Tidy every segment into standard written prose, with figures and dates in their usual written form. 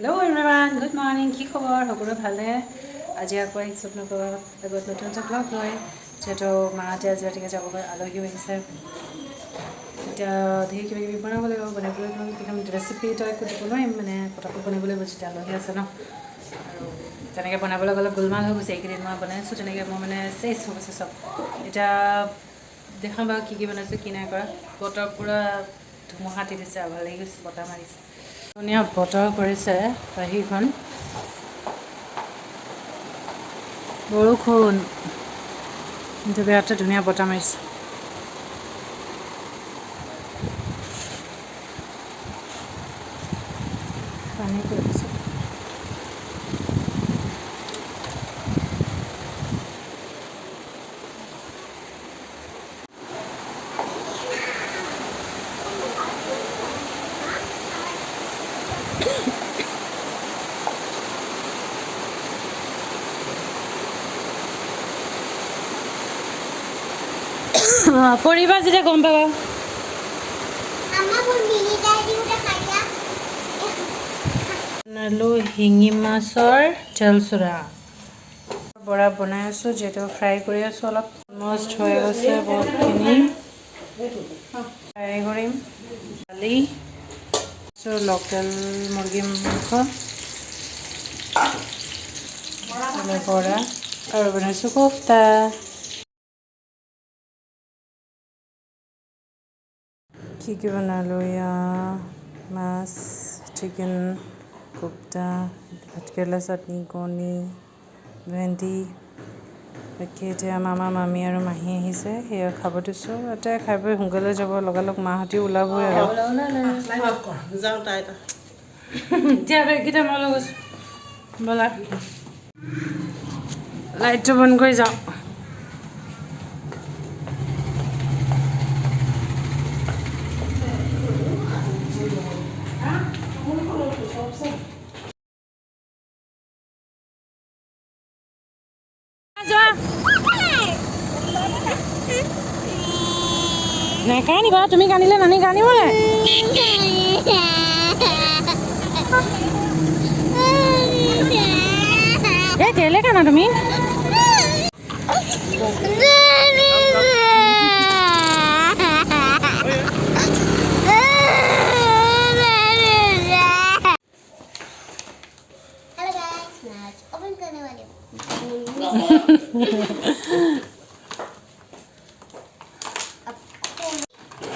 Hello everyone, good morning. কি খবৰ? সকলো ভালে? আজি আকৌ আহিছোঁ আপোনালোকৰ লগত নতুন এটা ব্লগ লৈ। যিহেতু মাহঁতে আজি ৰাতিকে যাব আলহীও আহিছে। এতিয়া ধেৰ কিবা কিবি বনাব লাগিব, বনাবলৈ একদম ৰেচিপি এটা একো দিব নোৱাৰিম, মানে পটাপট বনাবলৈ গৈছোঁ, এতিয়া আলহী আছে ন। আৰু তেনেকৈ বনাবলৈ গ'লে গোলমাল হৈ গৈছে। এইকেইদিন মই বনাইছোঁ তেনেকৈ মই মানে চেচ হৈ গৈছে চব। এতিয়া দেখাম বাৰু কি বনাইছোঁ কি নাই কৰা। বতৰ পূৰা ধুমুহা দি দিছে আৰু ভাল লাগি গৈছে, বতাহ মাৰিছে। ধুনীয়া বতৰ কৰিছে বাহিৰখন, বৰষুণ কিন্তু বিৰাট ধুনীয়া বতাহ মাৰিছে। পানী পৰিছে। পৰিবা যেতিয়া গম পাবা। বনালোঁ শিঙি মাছৰ জলচৰা বৰা বনাই আছোঁ, যিহেতু ফ্ৰাই কৰি আছোঁ। অলপ অলমষ্ট হৈ গৈছে বহুতখিনি। ফ্ৰাই কৰিম দালি, লোকেল মুৰ্গী মাংস, বৰা আৰু বনাইছোঁ কোফতা। কি বনালোঁ? এয়া মাছ, চিকেন, কোফতা, ভাতকেৰেলা চাটনি, কণী, ভেন্দি। বাকী এতিয়া মামা মামী আৰু মাহী আহিছে, সেয়া খাব দিছোঁ। এতিয়া খাই বৈ সোনকালে যাব, লগালগ মাহঁতেও ওলাবই আৰু এতিয়া বেগকেইটা মই লৈ গৈছোঁ। ব'লা লাইটটো বন্ধ কৰি যাওঁ। নাকান্দিবা, তুমি কান্দিলে নানি কান্দিবনে? এই কেলে কান্দা তুমি?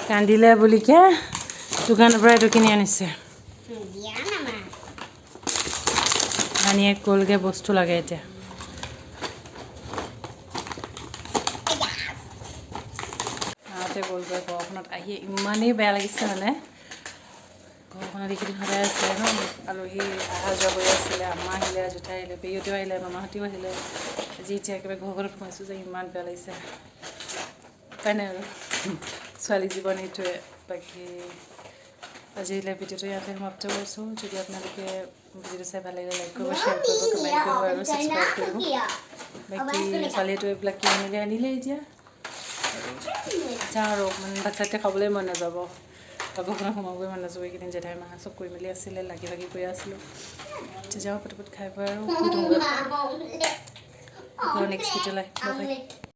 কান্দিলে বুলিকে দোকানৰ পৰা এইটো কিনি আনিছে। আনিয়ে কলগে বস্তু লাগে এতিয়া। মাহঁতে গ'লগৈ ঘৰখনত আহি ইমানেই বেয়া লাগিছে, মানে ঘৰখনত এইকেইদিন সদায় আছিলে ন, আলহী অহা যোৱা কৰি আছিলে। আম্মা আহিলে, জেঠাই আহিলে, পেহীহঁতেও আহিলে, মামাহঁতেও আহিলে। আজি এতিয়া একেবাৰে ঘৰখনত সোমাইছোঁ যে ইমান বেয়া লাগিছে। উপায় নাই আৰু, ছোৱালী জীৱন এইটোৱে। বাকী আজিলৈ ভিডিঅ'টো ইয়াতে সমাপ্ত কৰিছোঁ। যদি আপোনালোকে ভিডিঅ'টো চাই ভাল লাগিলে লাইক কৰিব, শ্বেয়াৰ কৰিব, কমেণ্ট কৰিব আৰু ছাবস্ক্ৰাইব কৰিব। বাকী ছোৱালীটো এইবিলাক কিনি মেলি আনিলে, এতিয়া যাওঁ আৰু মানে বাচ্ছাতে খাবলৈ মন নাযাব, ঘৰখনত সোমাবই মন নাযাব। এইকেইদিন জেঠাই মাহ চব কৰি মেলি আছিলে, লাগি ভাগি কৰি আছিলোঁ। যাওঁ পটাপট খাই বৈ আৰু নেক্সট ভিডিঅ'লৈ।